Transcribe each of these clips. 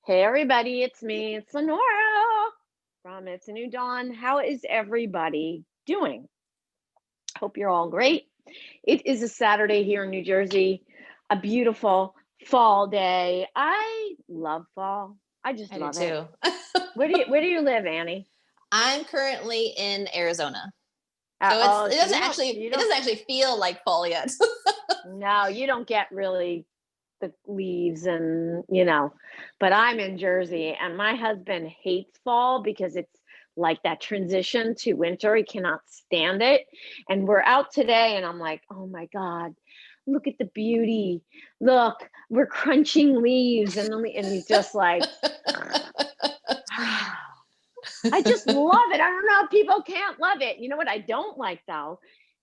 Hey everybody, it's me. It's Lenora from It's a New Dawn. How is everybody doing? Hope you're all great. It is a Saturday here in New Jersey, a beautiful fall day. I love fall. I just I do love it. too. Where do you live, Annie? I'm currently in Arizona. So Oh, it so doesn't actually feel like fall yet. no, you don't get really the leaves and but I'm in Jersey and my husband hates fall because it's like that transition to winter. He cannot stand it. And we're out today and I'm like, oh my God, look at the beauty. Look, we're crunching leaves and he's just like I just love it. I don't know if people can't love it. You know what I don't like though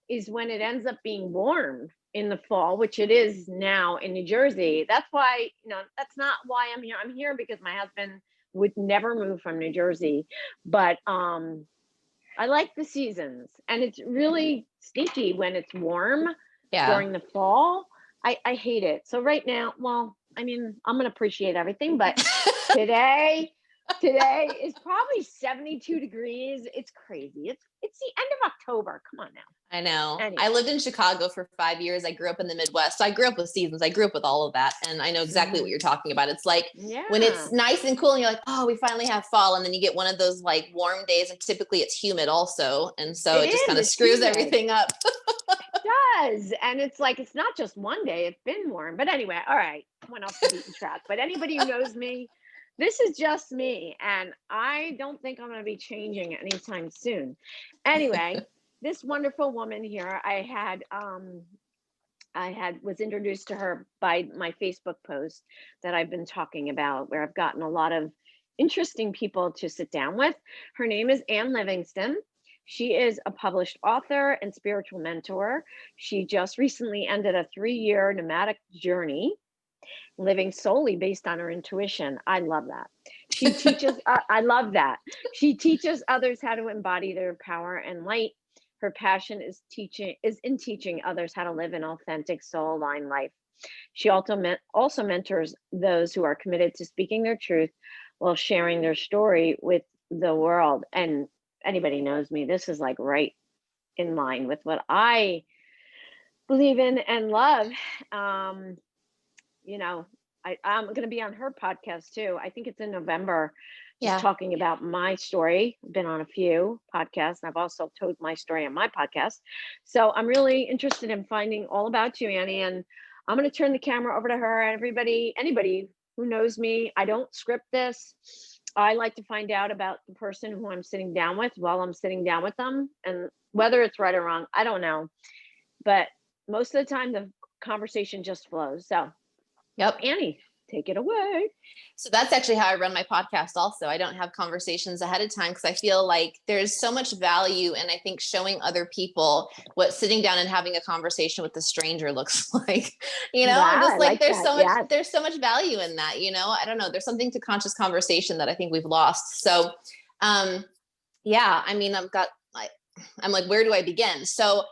is when it ends up being warm in the fall, which it is now in New Jersey. That's why, that's not why I'm here. I'm here because my husband would never move from New Jersey. But I like the seasons and it's really stinky when it's warm Yeah. during the fall. I hate it. So right now, well, I mean, I'm gonna appreciate everything, but today is probably 72 degrees. It's crazy. It's the end of October. Come on now. I know. Anyway. I lived in Chicago for 5 years. I grew up in the Midwest. So I grew up with seasons. I grew up with all of that. And I know exactly what you're talking about. It's like when it's nice and cool and you're like, oh, we finally have fall. And then you get one of those like warm days and typically it's humid also. And so it just kind of screws everything up. Does. And it's like, it's not just one day, it's been warm. But anyway, all right, went off the beaten track. But anybody who knows me, this is just me. And I don't think I'm going to be changing anytime soon. Anyway, this wonderful woman here, I was introduced to her by my Facebook post that I've been talking about, where I've gotten a lot of interesting people to sit down with. Her name is Ann Livingston. She is a published author and spiritual mentor. She just recently ended a 3-year nomadic journey, living solely based on her intuition. I love that. She teaches, I love that. She teaches others how to embody their power and light. Her passion is in teaching others how to live an authentic, soul-aligned life. She also mentors those who are committed to speaking their truth while sharing their story with the world. And anybody knows me, this is like right in line with what I believe in and love. I'm going to be on her podcast too. I think it's in November, just talking about my story. I've been on a few podcasts and I've also told my story on my podcast. So I'm really interested in finding all about you, Annie, and I'm going to turn the camera over to her. And anybody who knows me, I don't script this. I like to find out about the person who I'm sitting down with while I'm sitting down with them. And whether it's right or wrong, I don't know. But most of the time, the conversation just flows. So, yep. Annie, take it away. So that's actually how I run my podcast also. I don't have conversations ahead of time because I feel like there's so much value and I think showing other people what sitting down and having a conversation with a stranger looks like, just like there's so much value in that, I don't know, there's something to conscious conversation that I think we've lost. So, I'm like, where do I begin? So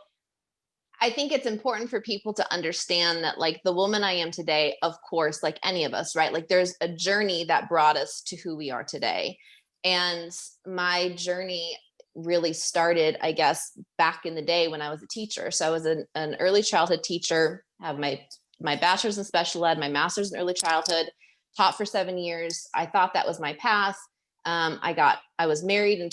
I think it's important for people to understand that like the woman I am today, of course, like any of us, right? Like there's a journey that brought us to who we are today. And my journey really started, I guess, back in the day when I was a teacher. So I was an early childhood teacher, have my bachelor's in special ed, my master's in early childhood, taught for 7 years. I thought that was my path. I was married in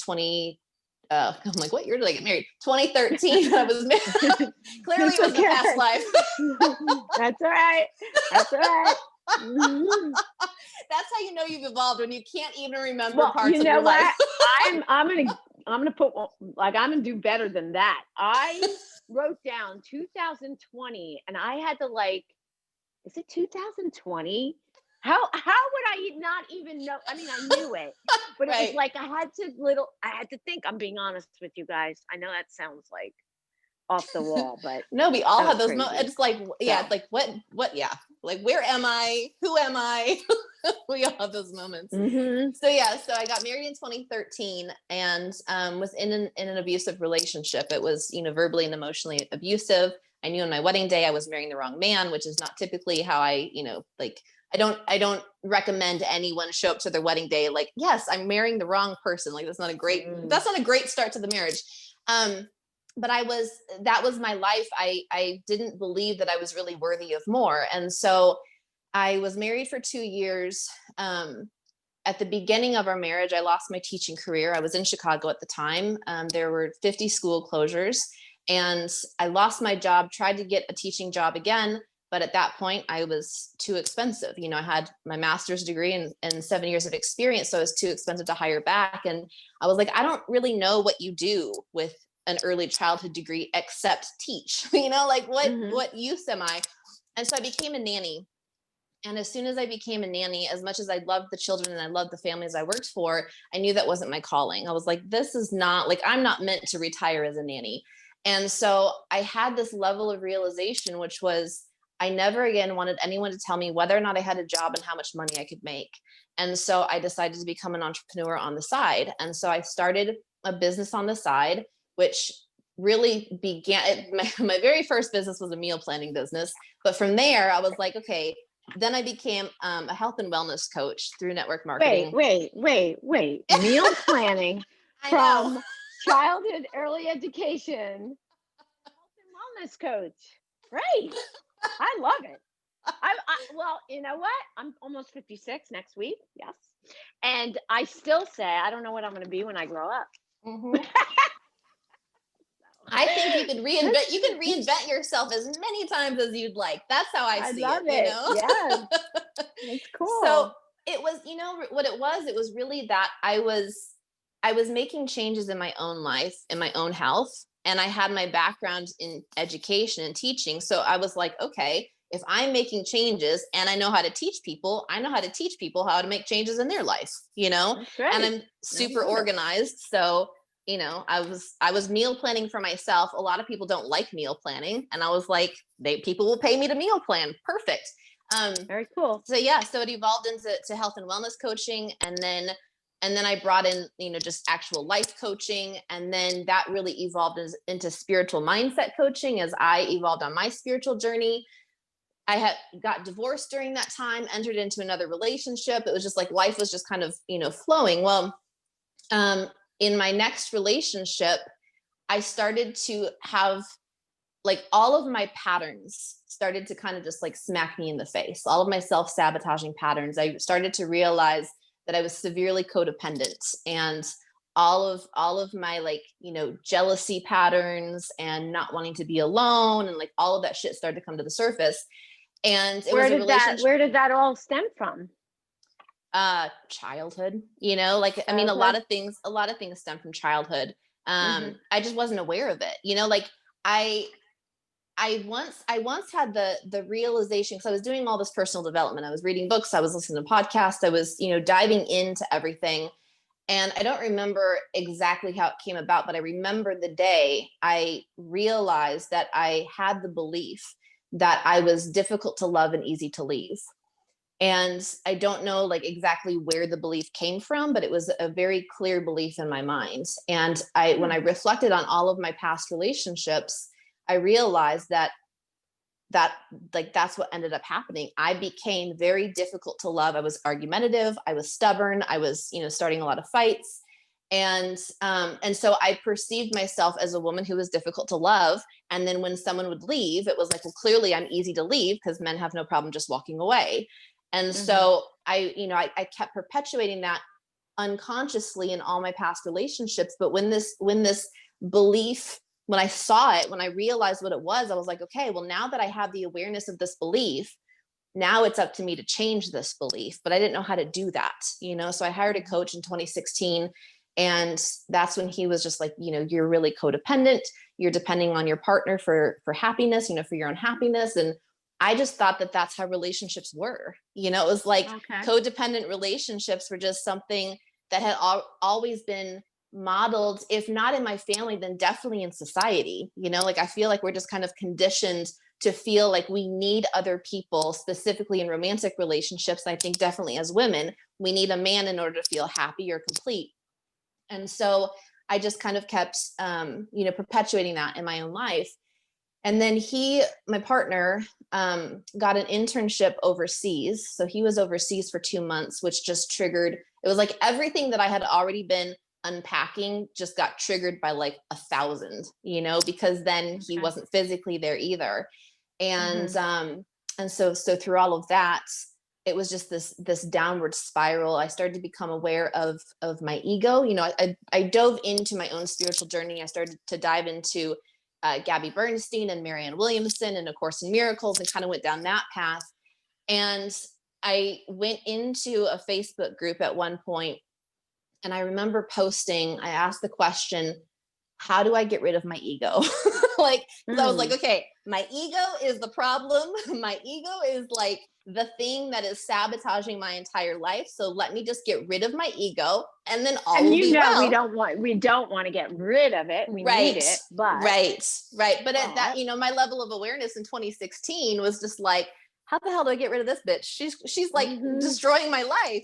I'm like, what year did I get married? 2013. I was married. Clearly it was the past life. That's all right. Mm-hmm. That's how you know you've evolved, when you can't even remember parts of your life. I'm gonna put, like, I'm gonna do better than that. I wrote down 2020 and I had to is it 2020? How would I not even know? I mean, I knew it, but it was like I had to think. I'm being honest with you guys. I know that sounds like off the wall, but no, we all have those moments. It's like, it's like what, like, where am I? Who am I? We all have those moments. Mm-hmm. So I got married in 2013 and was in an abusive relationship. It was, verbally and emotionally abusive. I knew on my wedding day I was marrying the wrong man, which is not typically how I I don't recommend anyone show up to their wedding day like, yes, I'm marrying the wrong person. Like, that's not a great start to the marriage. But that was my life. I didn't believe that I was really worthy of more. And so I was married for 2 years. At the beginning of our marriage, I lost my teaching career. I was in Chicago at the time. There were 50 school closures, and I lost my job, tried to get a teaching job again. But at that point, I was too expensive. You know, I had my master's degree and 7 years of experience, so I was too expensive to hire back. And I was like, I don't really know what you do with an early childhood degree except teach. You know, like what use am I? And so I became a nanny. And as soon as I became a nanny, as much as I loved the children and I loved the families I worked for, I knew that wasn't my calling. I was like, this is not, like, I'm not meant to retire as a nanny. And so I had this level of realization, which was, I never again wanted anyone to tell me whether or not I had a job and how much money I could make. And so I decided to become an entrepreneur on the side. And so I started a business on the side, which really began, my very first business was a meal planning business. But from there, I was like, okay, then I became a health and wellness coach through network marketing. Wait. Meal planning from know. childhood early education, health and wellness coach. Great. I love it. Well, you know what? I'm almost 56 next week. Yes. And I still say, I don't know what I'm going to be when I grow up. I think you can reinvent yourself as many times as you'd like. That's how I see love it. You know? Yes. It's cool. So it was, you know, what it was really that I was making changes in my own life, in my own health. And I had my background in education and teaching. So I was like, okay, if I'm making changes and I know how to teach people, I know how to teach people how to make changes in their life, you know, and I'm super organized. So, you know, I was meal planning for myself. A lot of people don't like meal planning. And I was like, people will pay me to meal plan. Perfect. Very cool. So yeah, so it evolved into health and wellness coaching. And then I brought in, you know, just actual life coaching. And then that really evolved into spiritual mindset coaching as I evolved on my spiritual journey. I had got divorced during that time, entered into another relationship. It was just like life was just kind of, you know, flowing. Well, in my next relationship, I started to have, like, all of my patterns started to kind of just like smack me in the face. All of my self-sabotaging patterns. I started to realize that I was severely codependent, and all of my, like, you know, jealousy patterns and not wanting to be alone, and like all of that shit started to come to the surface. And it was a relationship. Where did that all stem from? Childhood, you know, like, I mean, a lot of things stem from childhood. I just wasn't aware of it, you know, like I once had the realization, because I was doing all this personal development. I was reading books, I was listening to podcasts, I was, you know, diving into everything. And I don't remember exactly how it came about, but I remember the day I realized that I had the belief that I was difficult to love and easy to leave. And I don't know, like, exactly where the belief came from, but it was a very clear belief in my mind. And when I reflected on all of my past relationships, I realized that like that's what ended up happening. I became very difficult to love. I was argumentative, I was stubborn, I was, you know, starting a lot of fights. And so I perceived myself as a woman who was difficult to love. And then when someone would leave, it was like, well, clearly I'm easy to leave because men have no problem just walking away. And so I kept perpetuating that unconsciously in all my past relationships. But when this belief, when I saw it, when I realized what it was, I was like, okay, well, now that I have the awareness of this belief, now it's up to me to change this belief. But I didn't know how to do that, you know? So I hired a coach in 2016. And that's when he was just like, you know, you're really codependent. You're depending on your partner for happiness, you know, for your own happiness. And I just thought that that's how relationships were. You know, it was like codependent relationships were just something that had always been modeled, if not in my family, then definitely in society. You know, like I feel like we're just kind of conditioned to feel like we need other people, specifically in romantic relationships. I think definitely as women, we need a man in order to feel happy or complete. And so I just kind of kept, perpetuating that in my own life. And then my partner, got an internship overseas. So he was overseas for 2 months, which just triggered, it was like everything that I had already been unpacking just got triggered by like 1,000, because then he wasn't physically there either. And so through all of that, it was just this downward spiral. I started to become aware of my ego. I dove into my own spiritual journey. I started to dive into Gabby Bernstein and Marianne Williamson and A Course in Miracles, and kind of went down that path. And I went into a Facebook group at one point, and I remember posting, I asked the question, how do I get rid of my ego? I was like, okay, my ego is the problem. My ego is like the thing that is sabotaging my entire life. So let me just get rid of my ego, and then all will be well. we don't want to get rid of it. We need it, but right. But at that, my level of awareness in 2016 was just like, how the hell do I get rid of this bitch? She's like destroying my life,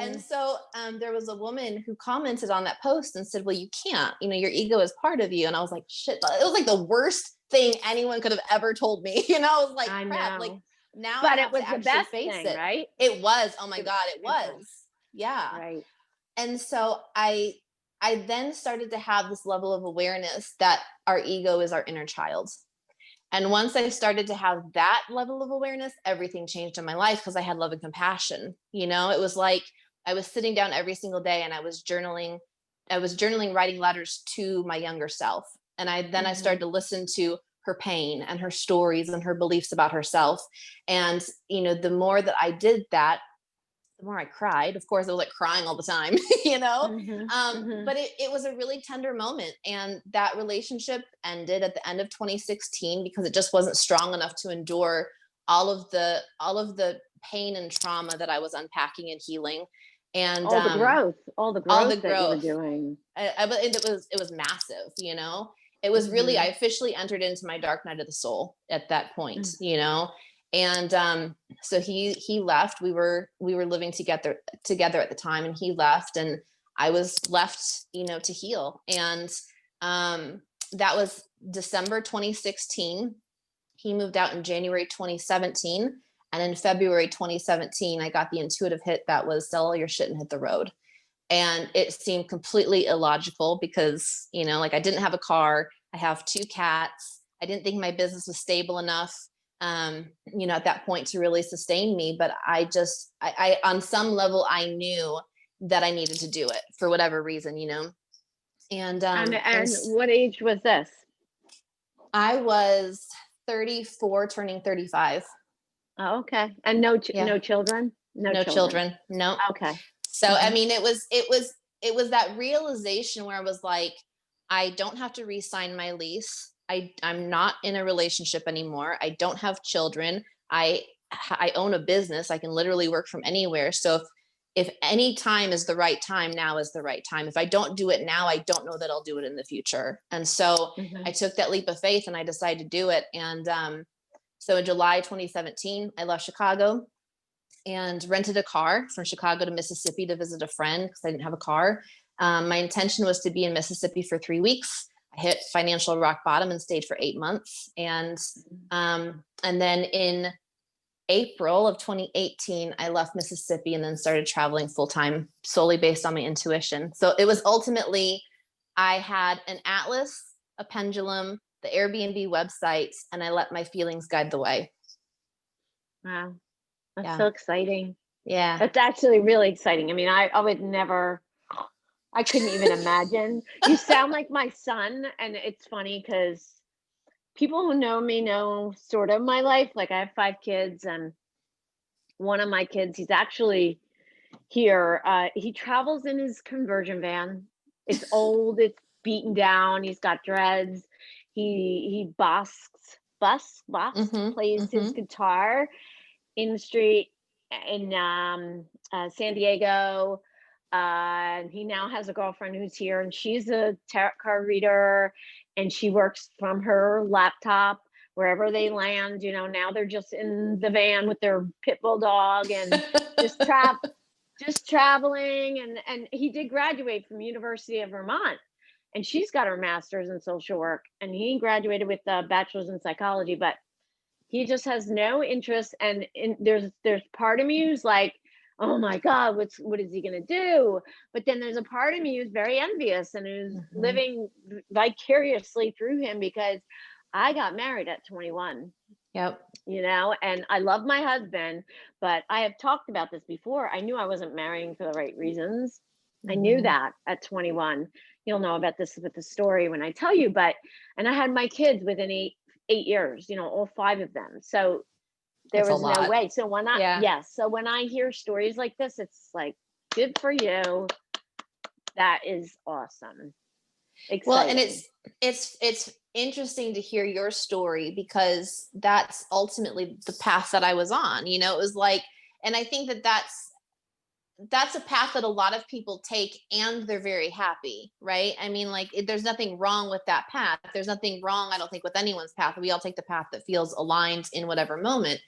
And so there was a woman who commented on that post and said, well, you can't, your ego is part of you. And I was like, shit, it was like the worst thing anyone could have ever told me. I was like, crap, like now but I have it was to the actually best face thing, it. right? It was, oh my God, it was. Yeah. Right. And so I then started to have this level of awareness that our ego is our inner child. And once I started to have that level of awareness, everything changed in my life, because I had love and compassion. It was like I was sitting down every single day and I was journaling, writing letters to my younger self. And I started to listen to her pain and her stories and her beliefs about herself. And, the more that I did that, the more I cried. Of course, I was like crying all the time, but it was a really tender moment. And that relationship ended at the end of 2016 because it just wasn't strong enough to endure all of the pain and trauma that I was unpacking and healing. And all the growth that you were doing. It was massive, it was really, I officially entered into my dark night of the soul at that point, And so he left. We were living together at the time, and he left, and I was left, to heal. And that was December 2016. He moved out in January 2017. And in February 2017, I got the intuitive hit that was sell all your shit and hit the road. And it seemed completely illogical because, I didn't have a car. I have 2 cats. I didn't think my business was stable enough, at that point to really sustain me. But I on some level, I knew that I needed to do it for whatever reason, And what age was this? I was 34, turning 35. Oh, okay. And no children? No children. No. Okay. So, I mean, it was that realization where I was like, I don't have to re-sign my lease. I'm not in a relationship anymore. I don't have children. I own a business. I can literally work from anywhere. So if any time is the right time, now is the right time. If I don't do it now, I don't know that I'll do it in the future. And so I took that leap of faith and I decided to do it. And so in July 2017, I left Chicago and rented a car from Chicago to Mississippi to visit a friend because I didn't have a car. My intention was to be in Mississippi for 3 weeks. I hit financial rock bottom and stayed for 8 months. And then in April of 2018, I left Mississippi and then started traveling full time solely based on my intuition. So it was ultimately, I had an atlas, a pendulum, the Airbnb website, and I let my feelings guide the way. Wow. That's so exciting. Yeah. That's actually really exciting. I mean, I would never, I couldn't even imagine. You sound like my son. And it's funny because people who know me know sort of my life. Like I have 5 kids, and one of my kids, he's actually here. He travels in his conversion van. It's old, it's beaten down. He's got dreads. He plays his guitar in the street in San Diego. He now has a girlfriend who's here, and she's a tarot card reader, and she works from her laptop wherever they land. Now they're just in the van with their pit bull dog and just traveling. And he did graduate from University of Vermont, and she's got her master's in social work, and he graduated with a bachelor's in psychology. But He just has no interest, and there's part of me who's like, oh my God, what is he gonna do? But then there's a part of me who's very envious and who's Mhm. living vicariously through him, because I got married at 21, Yep. and I love my husband, but I have talked about this before. I knew I wasn't marrying for the right reasons. I knew Mhm. that at 21. You'll know about this with the story when I tell you, but and I had my kids within 8 years, all five of them. So there It's a was no lot. way. So when I Yeah. yes, so when I hear stories like this, it's like, good for you. That is awesome. Well, and Exciting. it's interesting to hear your story because that's ultimately the path that I was on. It was like, and I think that that's a path that a lot of people take and they're very happy, right? I mean, like, there's nothing wrong with that path. There's nothing wrong, I don't think, with anyone's path. We all take the path that feels aligned in whatever moment.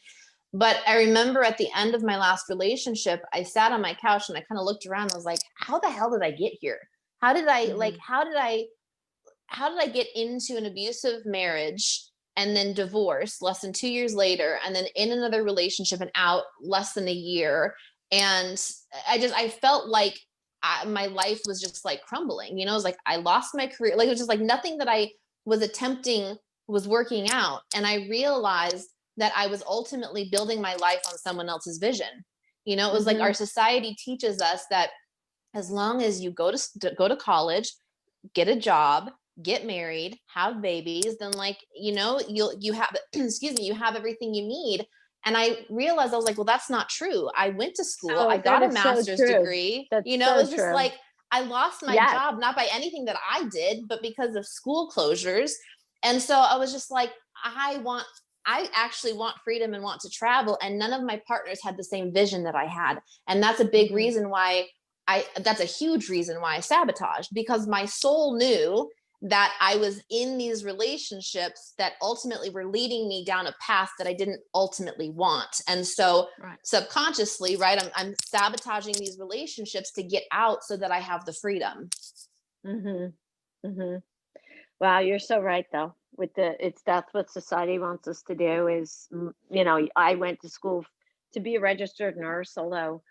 But I remember at the end of my last relationship, I sat on my couch and I kind of looked around. I was like, how the hell did I get here? How did I like, Mhm. how did I get into an abusive marriage and then divorce less than 2 years later, and then in another relationship and out less than a year? And I felt like my life was just like crumbling. It was like I lost my career. Like, it was just like nothing that I was attempting was working out. And I realized that I was ultimately building my life on someone else's vision. It was like our Mhm. society teaches us that as long as you go to college, get a job, get married, have babies, then, like, you have excuse me, you have everything you need. And I realized, I was like, well, that's not true. I went to school, I That got a is so master's true. degree. That's It so was just true. like I lost my Yes. job, not by anything that I did, but because of school closures. And so I was just like, I actually want freedom and want to travel. And none of my partners had the same vision that I had. And that's a big Mhm. reason why that's a huge reason why I sabotaged, because my soul knew that I was in these relationships that ultimately were leading me down a path that I didn't ultimately want. And so Right. subconsciously, right, I'm sabotaging these relationships to get out so that I have the freedom. Mhm. Mhm. Wow, you're so right though. That's what society wants us to do is, I went to school to be a registered nurse, although,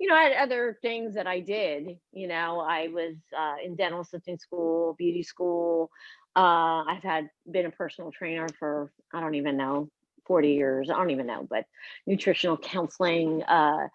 I had other things that I did. I was in dental assisting school, beauty school. I've been a personal trainer for, I don't even know, 40 years. I don't even know, but nutritional counseling. I'm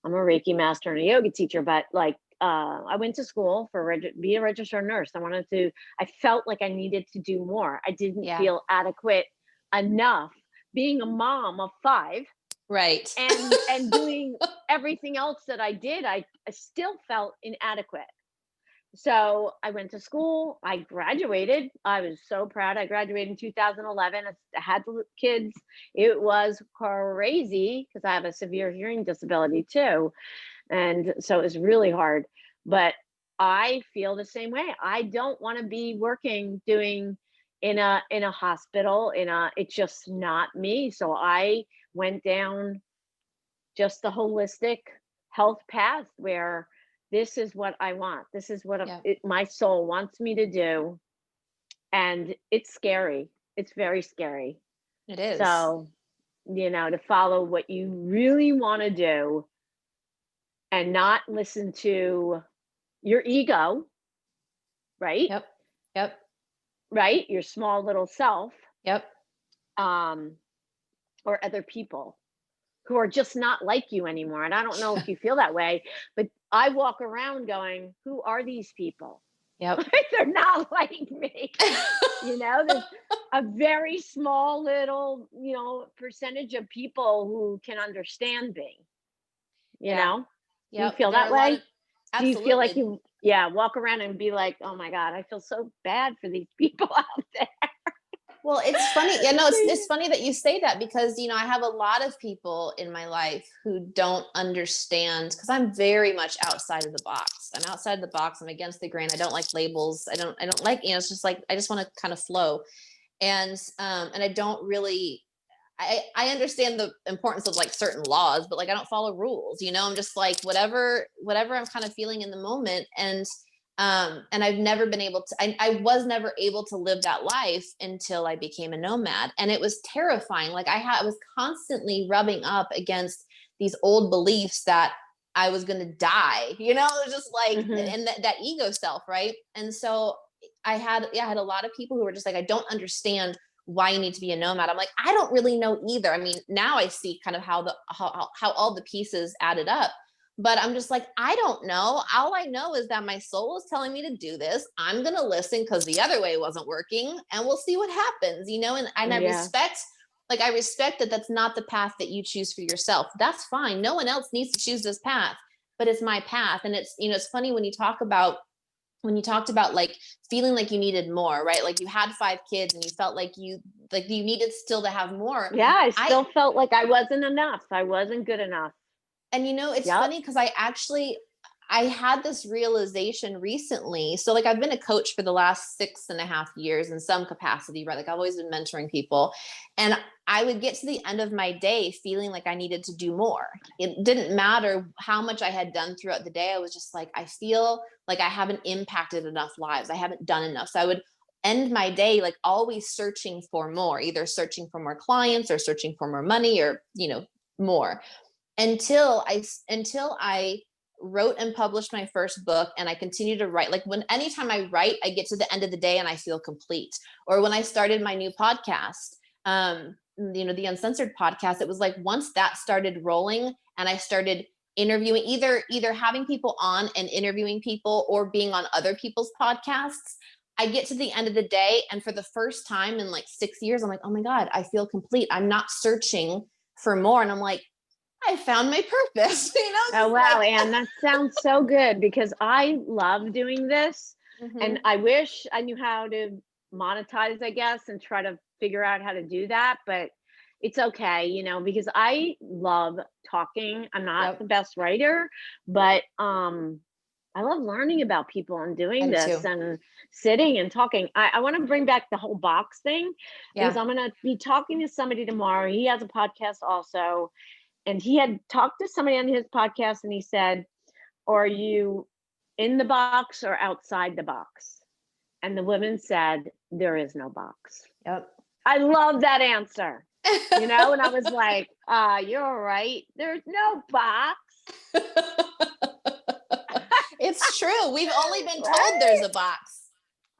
a Reiki master and a yoga teacher, but like, I went to school for be a registered nurse. I felt like I needed to do more. I didn't Yeah. feel adequate enough being a mom of five Right. and doing everything else that I did. I still felt inadequate. So I went to school. I graduated. I was so proud. I graduated in 2011. I had the kids. It was crazy because I have a severe hearing disability too. And so it was really hard. But I feel the same way. I don't want to be working doing in a hospital it's just not me. So I went down just the holistic health path where this is what I want. This is what Yeah, my soul wants me to do, and it's scary. It's very scary. it is. So, to follow what you really want to do and not listen to your ego, right? Yep. Yep. Right? Your small little self, Yep. um, or other people who are just not like you anymore. And I don't know if you feel that way, but I walk around going, who are these people? Yep. They're not like me. There's a very small little, percentage of people who can understand me, you Yeah. know? Do you Yep. feel There are that a lot way? of Do you feel like absolutely. walk around and be like, "Oh my god, I feel so bad for these people out there." Well, it's funny. Yeah, no, it's funny that you say that because I have a lot of people in my life who don't understand because I'm very much outside of the box. I'm outside of the box. I'm against the grain. I don't like labels. I don't like, it's just like I just want to kind of flow. And I don't really I understand the importance of like certain laws, but like I don't follow rules. I'm just like whatever I'm kind of feeling in the moment. And And I've never been able to, I was never able to live that life until I became a nomad. And it was terrifying. Like I was constantly rubbing up against these old beliefs that I was going to die, it was just like, Mhm. and that ego self. Right. And so I had a lot of people who were just like, I don't understand why you need to be a nomad. I'm like, I don't really know either. I mean, now I see kind of how all the pieces added up. But I'm just like, I don't know. All I know is that my soul is telling me to do this. I'm going to listen because the other way wasn't working, and we'll see what happens, and I Yeah. I respect that that's not the path that you choose for yourself. That's fine. No one else needs to choose this path, but it's my path. And it's, it's funny when you talked about like feeling like you needed more, right? Like you had 5 kids and you felt like you needed still to have more. Yeah, I I still felt like I wasn't enough. I wasn't good enough. And it's Yep. funny because I had this realization recently. So like I've been a coach for the last 6.5 years in some capacity, right? Like I've always been mentoring people. And I would get to the end of my day feeling like I needed to do more. It didn't matter how much I had done throughout the day. I was just like, I feel like I haven't impacted enough lives. I haven't done enough. So I would end my day like always searching for more, either searching for more clients or searching for more money or, more until I wrote and published my first book, and I continue to write. Like anytime I write, I get to the end of the day and I feel complete. Or when I started my new podcast, the Uncensored podcast, it was like once that started rolling and I started interviewing, either having people on and interviewing people or being on other people's podcasts, I get to the end of the day, and for the first time in like 6 years, I'm like, oh my God, I feel complete. I'm not searching for more. And I'm like, I found my purpose, Oh, wow, Anne, that sounds so good because I love doing this. And Mhm. I wish I knew how to monetize, I guess, and try to figure out how to do that. But it's okay, because I love talking. I'm not the Yep. best writer, but I love learning about people and I doing do this too. and sitting and talking. I want to bring back the whole box thing because Yeah. I'm going to be talking to somebody tomorrow. He has a podcast also, and he had talked to somebody on his podcast and he said, are you in the box or outside the box? And the woman said, there is no box. Yep. I love that answer, and I was like, you're right. There's no box. It's true. We've only been told there's Right? a box.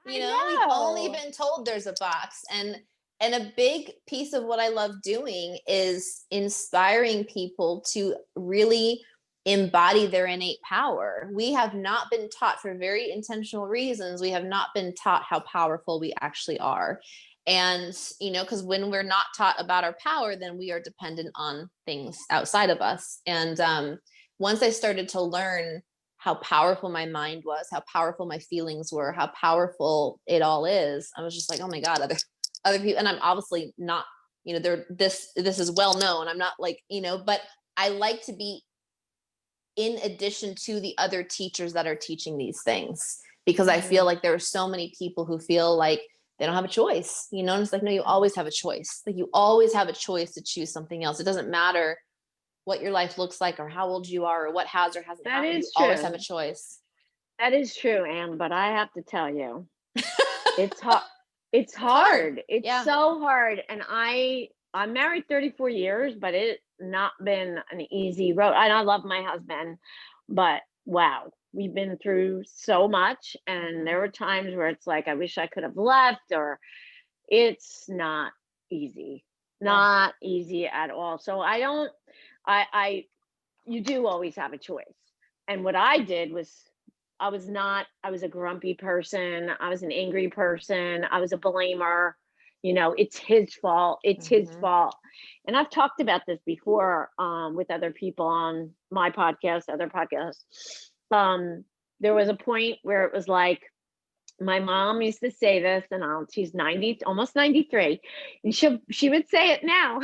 I We've only know. been told there's a box. And a big piece of what I love doing is inspiring people to really embody their innate power. We have not been taught, for very intentional reasons, we have not been taught how powerful we actually are. And, because when we're not taught about our power, then we are dependent on things outside of us. And once I started to learn how powerful my mind was, how powerful my feelings were, how powerful it all is, I was just like, oh my God, other people. And I'm obviously not, this is well known. I'm not like, but I like to be in addition to the other teachers that are teaching these things, because I feel Mhm. like there are so many people who feel like they don't have a choice, and it's like, no, you always have a choice. Like you always have a choice to choose something else. It doesn't matter what your life looks like or how old you are or what has or hasn't That happened. You is always have a true. choice. That is true, Anne, but I have to tell you, it's hard. It's It's hard. hard. It's Yeah. so hard. And I'm married 34 years, but it's not been an easy road. And I love my husband, but wow, we've been through so much. And there were times where it's like, I wish I could have left, or it's not easy. Yeah. Not easy at all. So I you do always have a choice. And what I did was I was a grumpy person. I was an angry person. I was a blamer. It's his fault. It's his Hmm. fault. And I've talked about this before with other people on my podcast, other podcasts. There was a point where it was like, my mom used to say this, and she's 90, almost 93, and she would say it now.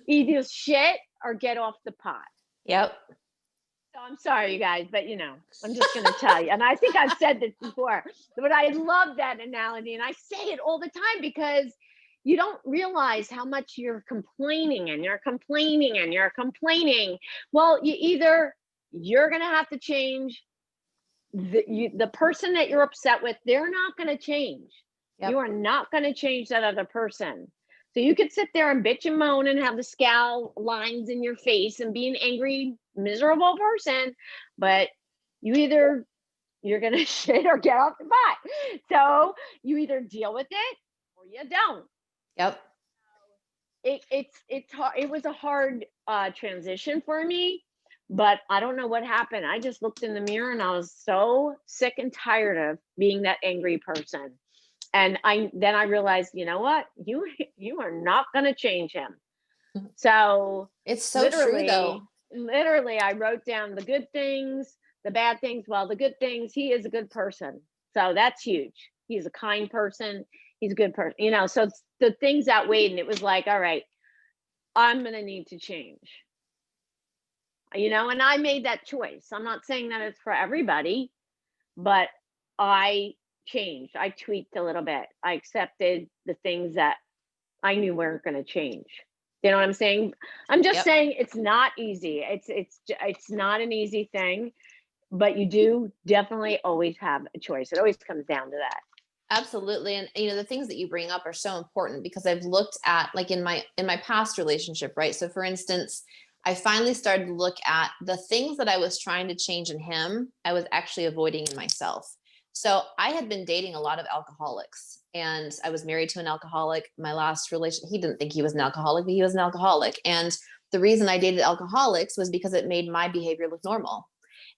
Either shit or get off the pot. Yep. So I'm sorry, you guys, but I'm just going to tell you. And I think I've said this before, but I love that analogy. And I say it all the time because you don't realize how much you're complaining and you're complaining and you're complaining. Well, you're going to have to change the person that you're upset with, they're not going to change. Yep. You are not going to change that other person. So you could sit there and bitch and moan and have the scowl lines in your face and be an angry, miserable person, but you're going to shit or get off the pot. So you either deal with it or you don't. Yep. It's hard. It was a hard transition for me, but I don't know what happened. I just looked in the mirror and I was so sick and tired of being that angry person. And then I realized, you know what? You are not going to change him. So it's so true though. Literally, I wrote down the good things, the bad things. Well, the good things, he is a good person. So that's huge. He's a kind person. He's a good person, so the things outweighed, and it was like, all right, I'm going to need to change, and I made that choice. I'm not saying that it's for everybody, but I changed. I tweaked a little bit. I accepted the things that I knew weren't going to change. You know what I'm saying? I'm just saying it's not easy. It's not an easy thing, but you do definitely always have a choice. It always comes down to that. Absolutely. And the things that you bring up are so important because I've looked at, like, in my past relationship, right? So for instance, I finally started to look at the things that I was trying to change in him, I was actually avoiding in myself. So I had been dating a lot of alcoholics, and I was married to an alcoholic. My last relation, he didn't think he was an alcoholic, but he was an alcoholic. And the reason I dated alcoholics was because it made my behavior look normal.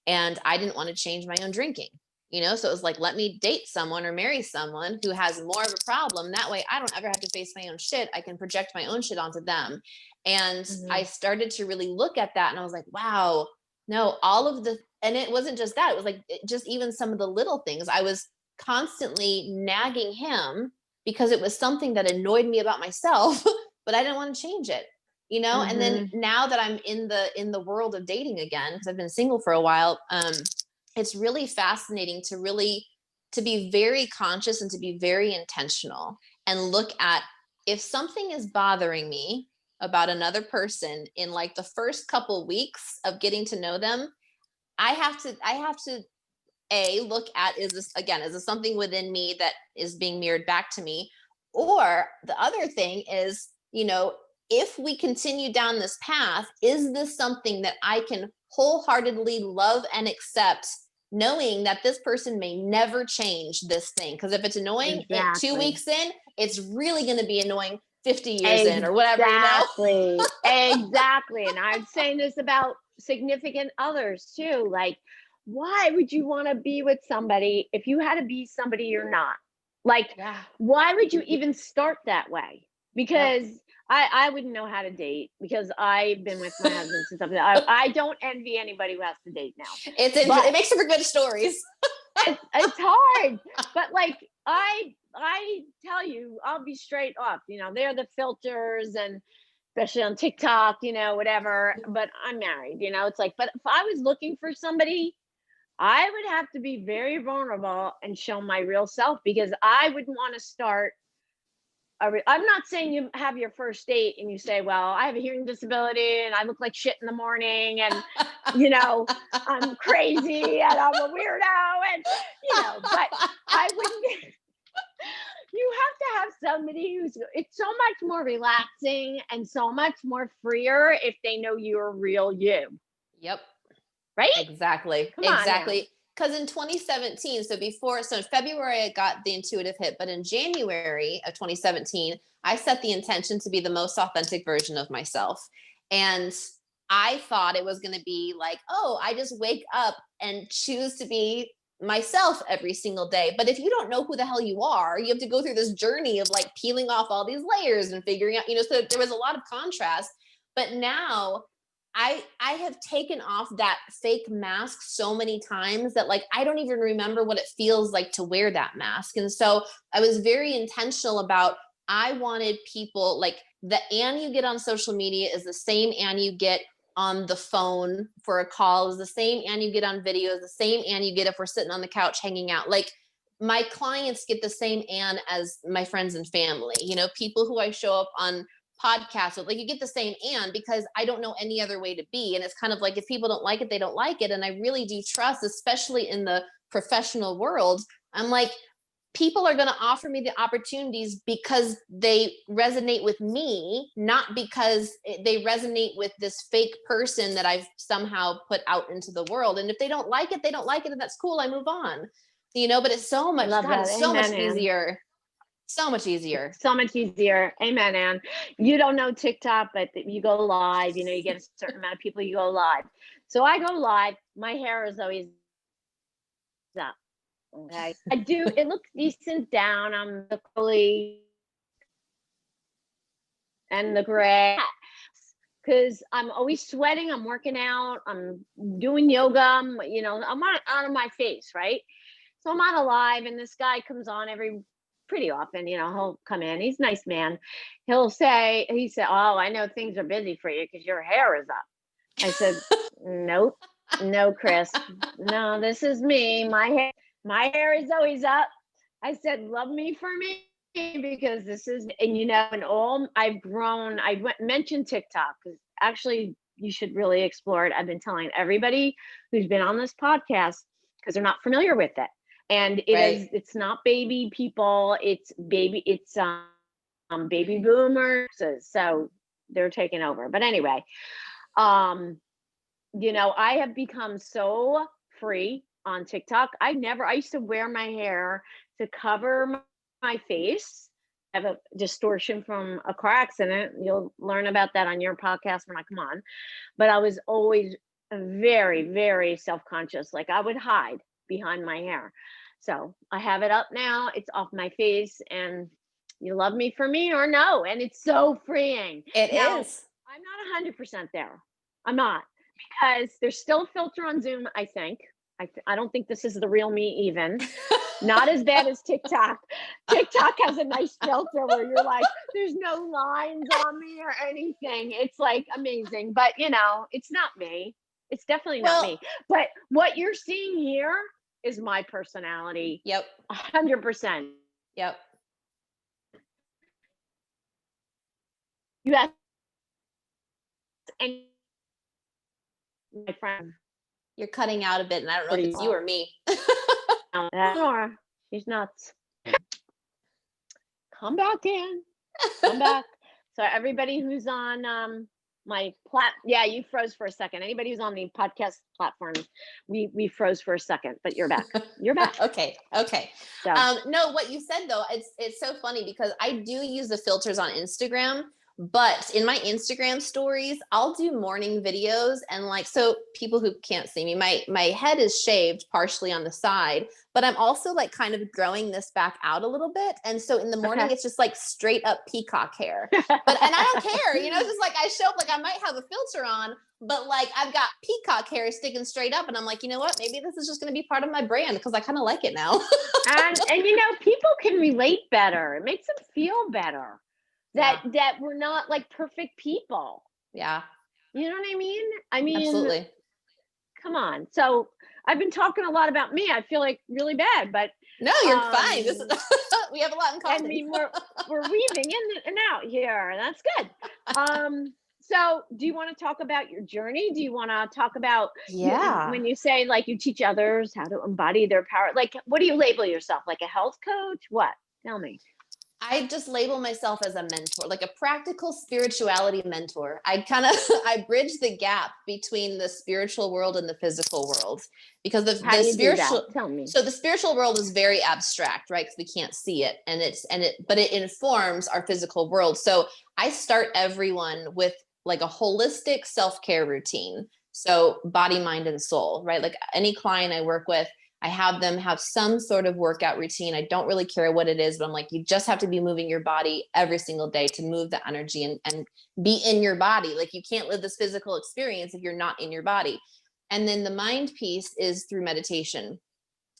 And I didn't want to change my own drinking. So it was like, let me date someone or marry someone who has more of a problem. That way I don't ever have to face my own shit. I can project my own shit onto them. And I started to really look at that, and I was like, wow, no, and it wasn't just that. It was like, just even some of the little things. I was constantly nagging him because it was something that annoyed me about myself, but I didn't want to change it, And then now that I'm in the world of dating again, because I've been single for a while, it's really fascinating to be very conscious and to be very intentional and look at, if something is bothering me about another person in like the first couple weeks of getting to know them, I have to look at, is this something within me that is being mirrored back to me? Or the other thing is, if we continue down this path, is this something that I can wholeheartedly love and accept, knowing that this person may never change this thing? Because if it's annoying 2 weeks in, it's really going to be annoying 50 years in or whatever, Exactly. And I'm saying this about significant others too. Like, why would you want to be with somebody if you had to be somebody you're not? Like, why would you even start that way? Because I wouldn't know how to date, because I've been with my husband since I don't envy anybody who has to date now. It makes for good stories. It's hard, but like I tell you, I'll be straight up. They're the filters, and especially on TikTok, whatever. But I'm married. It's like, but if I was looking for somebody, I would have to be very vulnerable and show my real self, because I wouldn't want to start. I'm not saying you have your first date and you say, well, I have a hearing disability and I look like shit in the morning, and, I'm crazy and I'm a weirdo, and, but I wouldn't. You have to have somebody it's so much more relaxing and so much more freer if they know you're real you. Yep. Right? Exactly. Exactly. Because in 2017, so in February, I got the intuitive hit, but in January of 2017, I set the intention to be the most authentic version of myself. And I thought it was going to be like, oh, I just wake up and choose to be myself every single day. But if you don't know who the hell you are, you have to go through this journey of like peeling off all these layers and figuring out, so there was a lot of contrast. But now I have taken off that fake mask so many times that like I don't even remember what it feels like to wear that mask. And so I was very intentional about, I wanted people, like, the Anne you get on social media is the same Anne you get on the phone for a call, is the same Anne you get on video, is the same Anne you get if we're sitting on the couch hanging out. Like, my clients get the same Anne as my friends and family, people who I show up on podcasts with, like, you get the same Anne, because I don't know any other way to be. And it's kind of like, if people don't like it, they don't like it. And I really do trust, especially in the professional world, I'm like, people are going to offer me the opportunities because they resonate with me, not because they resonate with this fake person that I've somehow put out into the world. And if they don't like it, they don't like it, and that's cool. I move on, but it's so much, God, it's so much easier. So much easier. So much easier. Amen, Ann. You don't know TikTok, but you go live, you get a certain amount of people, you go live. So I go live. My hair is always up. Okay. I do. It looks decent down. I'm the curly and the gray because I'm always sweating. I'm working out. I'm doing yoga. I'm on my face, right? So I'm on a live, and this guy comes on pretty often. He'll come in. He's a nice man. He said, "Oh, I know things are busy for you because your hair is up." I said, "Nope, no, Chris. No, this is me. My hair is always up." I said, "Love me for me, because this is," and all I've grown. Mentioned TikTok because actually you should really explore it. I've been telling everybody who's been on this podcast because they're not familiar with it. And it's not baby people, it's baby boomers. So they're taking over. But anyway, I have become so free on TikTok. I used to wear my hair to cover my face. I have a distortion from a car accident. You'll learn about that on your podcast when I come on. But I was always very, very self-conscious. Like I would hide behind my hair. So I have it up now. It's off my face, and you love me for me or no. And it's so freeing. It is. I'm not 100% there. I'm not, because there's still a filter on Zoom, I think. I don't think this is the real me even. Not as bad as TikTok. TikTok has a nice filter where you're like, there's no lines on me or anything. It's like amazing. But, it's not me. It's definitely not me. But what you're seeing here is my personality. Yep. 100%. Yep. You ask any my friend. You're cutting out a bit, and I don't know if it's you or me. Lenora, she's nuts. Come back in. Come back. So everybody who's on my you froze for a second. Anybody who's on the podcast platform, we froze for a second, but you're back. You're back. Okay. So. No, what you said though, it's so funny because I do use the filters on Instagram, but in my Instagram stories, I'll do morning videos, and so people who can't see me, my head is shaved partially on the side, but I'm also kind of growing this back out a little bit. And so in the morning, It's just straight up peacock hair, and I don't care, it's just I show up I might have a filter on, but I've got peacock hair sticking straight up, and I'm like, you know what, maybe this is just going to be part of my brand because I kind of like it now. and people can relate better. It makes them feel better. That we're not perfect people. Yeah. You know what I mean? I mean, absolutely. Come on. So I've been talking a lot about me. I feel really bad, but no, you're fine. This is, we have a lot in common. I mean, we're weaving in and out here. That's good. So do you want to talk about your journey? Do you want to talk about when you say you teach others how to embody their power? What do you label yourself? Like a health coach? What? Tell me. I just label myself as a mentor, a practical spirituality mentor. I bridge the gap between the spiritual world and the physical world, because the spiritual, tell me. So the spiritual world is very abstract, right? Because we can't see it, but it informs our physical world. So I start everyone with a holistic self-care routine. So body, mind, and soul, right? Any client I work with, I have them have some sort of workout routine. I don't really care what it is, but I'm you just have to be moving your body every single day to move the energy and be in your body. You can't live this physical experience if you're not in your body. And then the mind piece is through meditation.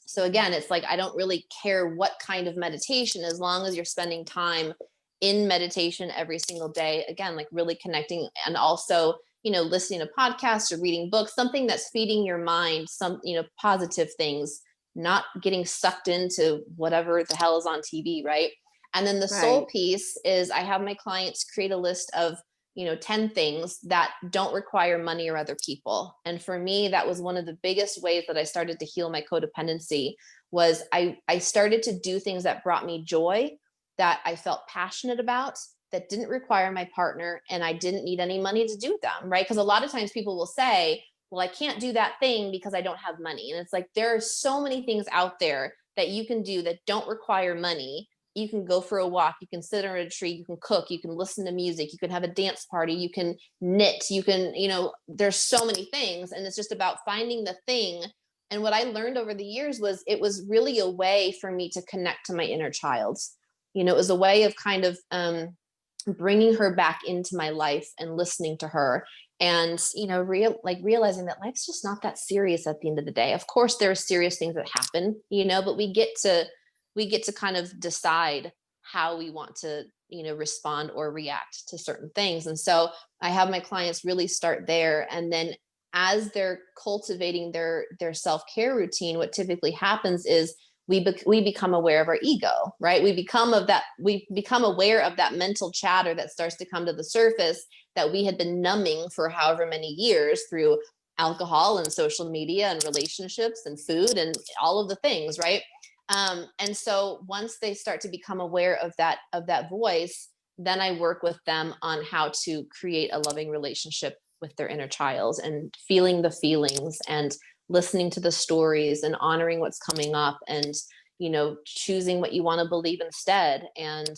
So again, it's I don't really care what kind of meditation, as long as you're spending time in meditation every single day. Again, really connecting, and also listening to podcasts or reading books, something that's feeding your mind some, positive things, not getting sucked into whatever the hell is on TV, right? And then the soul piece is I have my clients create a list of 10 things that don't require money or other people. And for me, that was one of the biggest ways that I started to heal my codependency. Was I started to do things that brought me joy, that I felt passionate about, that didn't require my partner, and I didn't need any money to do them, right? Because a lot of times people will say, well, I can't do that thing because I don't have money. And it's like, there are so many things out there that you can do that don't require money. You can go for a walk, you can sit under a tree, you can cook, you can listen to music, you can have a dance party, you can knit, you can, there's so many things. And it's just about finding the thing. And what I learned over the years was, it was really a way for me to connect to my inner child. It was a way of kind of bringing her back into my life and listening to her, and realizing that life's just not that serious at the end of the day. Of course there are serious things that happen, but we get to kind of decide how we want to respond or react to certain things. And so I have my clients really start there, and then as they're cultivating their self-care routine, what typically happens is we become aware of our ego, right? We become aware of that mental chatter that starts to come to the surface, that we had been numbing for however many years through alcohol and social media and relationships and food and all of the things, right? And so once they start to become aware of that voice, then I work with them on how to create a loving relationship with their inner child, and feeling the feelings, and listening to the stories, and honoring what's coming up, and choosing what you want to believe instead. And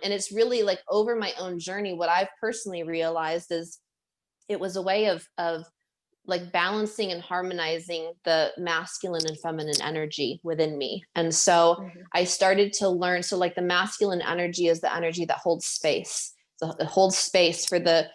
it's really like, over my own journey, what I've personally realized is, it was a way of like balancing and harmonizing the masculine and feminine energy within me. And so I started to learn, so like the masculine energy is the energy that holds space. So it holds space for the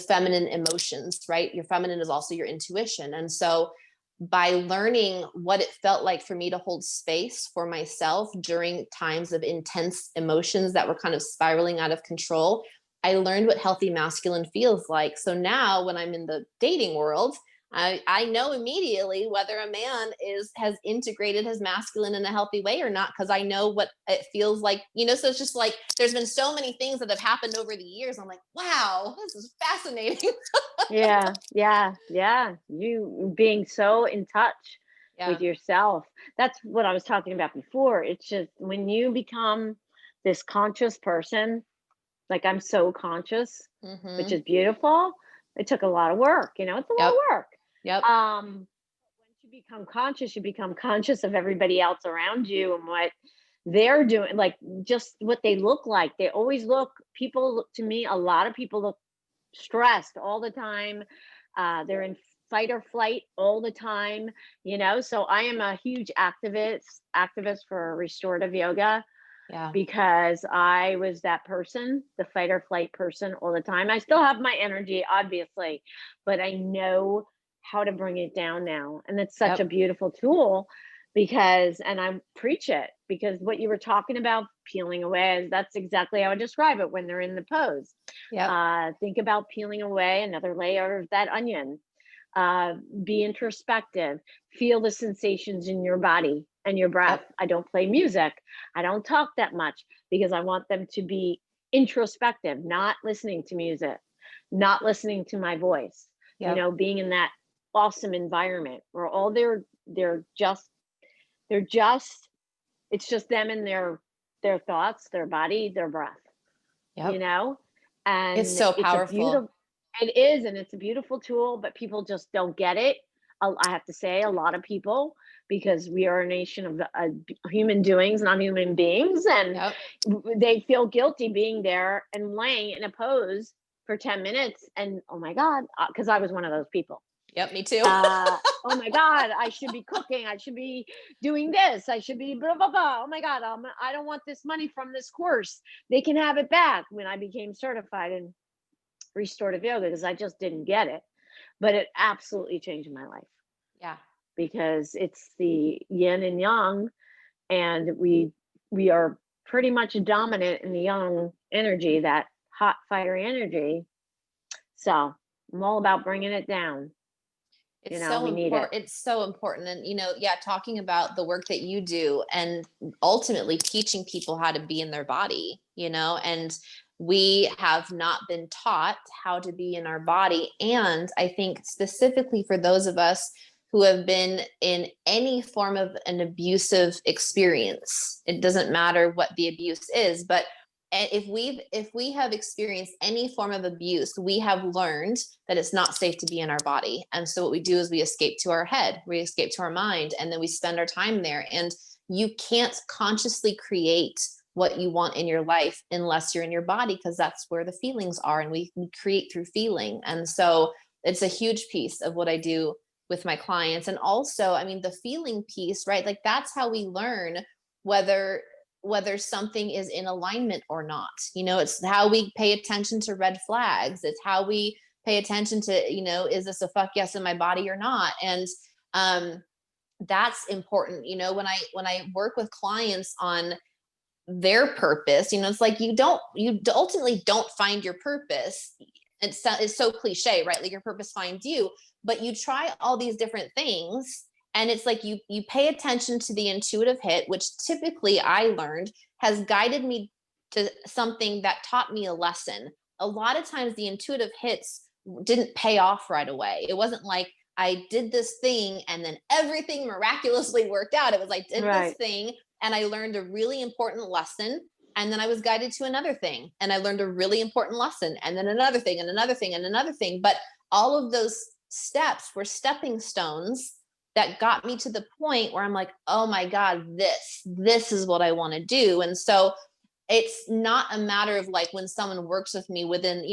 feminine emotions, right? Your feminine is also your intuition. And so by learning what it felt like for me to hold space for myself during times of intense emotions that were kind of spiraling out of control, I learned what healthy masculine feels like. So now when I'm in the dating world, I know immediately whether a man has integrated his masculine in a healthy way or not, because I know what it feels like, so it's just like, there's been so many things that have happened over the years. I'm like, wow, this is fascinating. Yeah, yeah, yeah. You being so in touch with Yeah. yourself. That's what I was talking about before. It's just when you become this conscious person, like I'm so conscious, which is beautiful. It took a lot of work, it's a lot of Yep. work. Yep. Once you become conscious, you become conscious of everybody else around you and what they're doing, like just what they look like. They always look, people, to me, a lot of people look stressed all the time. They're in fight or flight all the time, So I am a huge activist for restorative yoga, Yeah. because I was that person, the fight or flight person all the time. I still have my energy, obviously, but I know how to bring it down now. And it's such a Yep. beautiful tool, and I preach it, because what you were talking about, peeling away, that's exactly how I describe it when they're in the pose. Yep. Think about peeling away another layer of that onion. Be introspective, feel the sensations in your body and your breath. Yep. I don't play music, I don't talk that much, because I want them to be introspective, not listening to music, not listening to my voice, Yep. being in that awesome environment where all they're just it's just them and their thoughts, their body, their breath, you Yep. know It's and so it's a powerful. beautiful it is, and it's a beautiful tool, but people just don't get it. I have to say, a lot of people, because we are a nation of human doings, not human beings, and Yep. they feel guilty being there and laying in a pose for 10 minutes. And oh my God, because I was one of those people. Yep. Me too. Oh my God, I should be cooking. I should be doing this. I should be blah, blah, blah. Oh my God, I don't want this money from this course. They can have it back. When I became certified in restorative yoga, because I just didn't get it. But it absolutely changed my life, Yeah. because it's the yin and yang, and we are pretty much dominant in the yang energy, that hot, fiery energy. So I'm all about bringing it down. It's so We need it. important. It's so important. And, yeah, talking about the work that you do, and ultimately teaching people how to be in their body, and we have not been taught how to be in our body. And I think specifically for those of us who have been in any form of an abusive experience, it doesn't matter what the abuse is, but if we have experienced any form of abuse, we have learned that it's not safe to be in our body. And so what we do is we escape to our head, we escape to our mind, and then we spend our time there. And you can't consciously create what you want in your life unless you're in your body, because that's where the feelings are, and we create through feeling. And so it's a huge piece of what I do with my clients. And also, I mean, the feeling piece, right? Like that's how we learn whether something is in alignment or not. You know, it's how we pay attention to red flags. It's how we pay attention to, you know, is this a fuck yes in my body or not? And that's important. You know, when I work with clients on their purpose, you know, it's like you ultimately don't find your purpose. It's so cliche, right? Like your purpose finds you, but you try all these different things. And it's like you pay attention to the intuitive hit, which typically I learned has guided me to something that taught me a lesson. A lot of times the intuitive hits didn't pay off right away. It wasn't like I did this thing and then everything miraculously worked out. It was like, I did this thing and I learned a really important lesson. And then I was guided to another thing and I learned a really important lesson, and then another thing and another thing and another thing. But all of those steps were stepping stones that got me to the point where I'm like, oh my God, this is what I want to do. And so it's not a matter of like when someone works with me within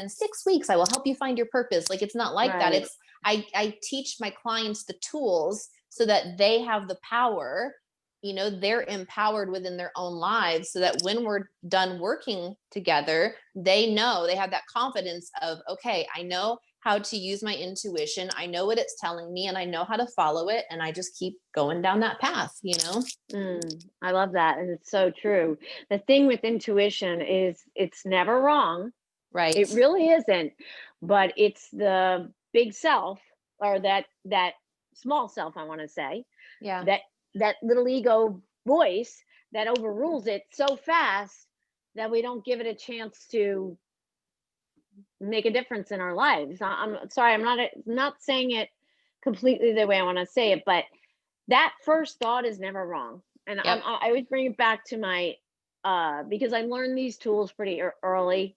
6 weeks, I will help you find your purpose. Like, it's not like that. It's, I teach my clients the tools so that they have the power, you know, they're empowered within their own lives, so that when we're done working together, they know, they have that confidence of, okay, I know how to use my intuition. I know what it's telling me and I know how to follow it. And I just keep going down that path, you know? I love that. And it's so true. The thing with intuition is it's never wrong. Right. It really isn't, but it's the big self, or that small self, I want to say, Yeah. that little ego voice that overrules it so fast that we don't give it a chance to make a difference in our lives. I'm sorry, I'm not saying it completely the way I want to say it, but that first thought is never wrong. And Yep. I always bring it back to my because I learned these tools pretty early,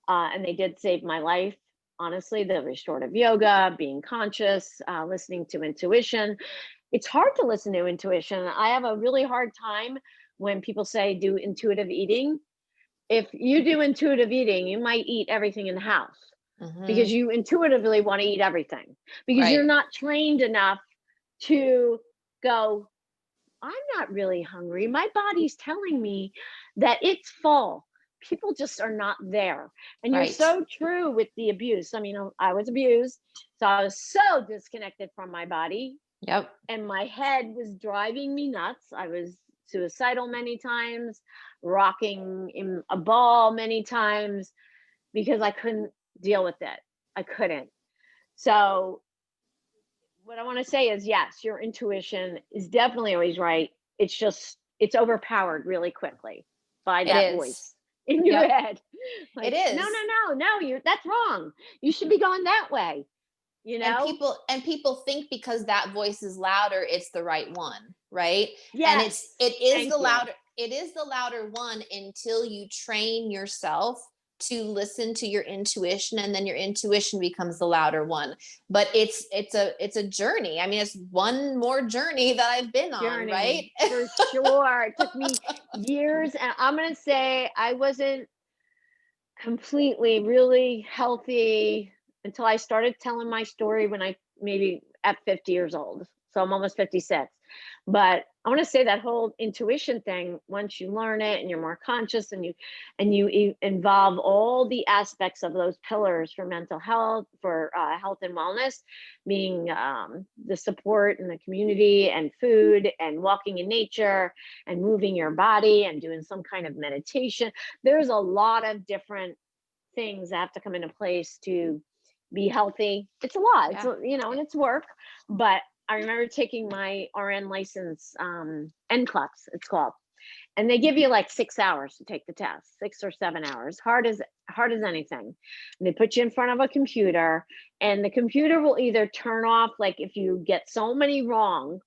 and they did save my life. Honestly, the restorative yoga, being conscious, listening to intuition. It's hard to listen to intuition. I have a really hard time when people say do intuitive eating. If you do intuitive eating, you might eat everything in the house because you intuitively want to eat everything, because you're Right. not trained enough to go, I'm not really hungry. My body's telling me that it's full. People just are not there. And you're Right. so true with the abuse. I mean, I was abused, so I was so disconnected from my body, Yep. and my head was driving me nuts. I was suicidal many times, rocking in a ball many times, because I couldn't deal with it. I couldn't. So what I want to say is, yes, your intuition is definitely always right. It's just, it's overpowered really quickly by It that is. voice in your Yep. head. It Like, no, is. no, no, no, that's wrong. You should be going that way, you And know? people think because that voice is louder, it's the right one, right? And Yes. it is Thank the you. louder one until you train yourself to listen to your intuition, and then your intuition becomes the louder one. But it's a journey. I mean, it's one more journey that I've been on, right? Journey for sure. It took me years, and I'm going to say I wasn't completely really healthy until I started telling my story when I maybe at 50 years old. So I'm almost 56. But I want to say that whole intuition thing, once you learn it and you're more conscious, and you involve all the aspects of those pillars for mental health, for health and wellness, being the support in the community, and food, and walking in nature, and moving your body, and doing some kind of meditation. There's a lot of different things that have to come into place to be healthy. It's a lot. It's Yeah. and it's work. But I remember taking my RN license, NCLEX, it's called. And they give you like 6 hours to take the test, 6 or 7 hours, hard as anything. And they put you in front of a computer, and the computer will either turn off, like if you get so many wrong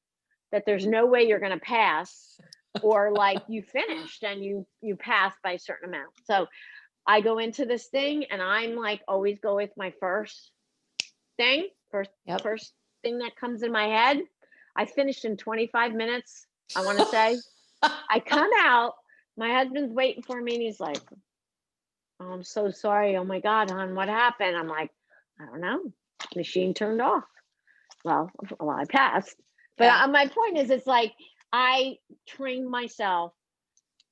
that there's no way you're going to pass, or like you finished and you passed by a certain amount. So I go into this thing and I'm like, always go with my first thing, Yep. first thing that comes in my head. I finished in 25 minutes, I want to say. I come out, my husband's waiting for me and he's like, oh, I'm so sorry. Oh my God, hon, what happened? I'm like, I don't know. Machine turned off. Well, I passed. But Yeah. my point is, it's like I trained myself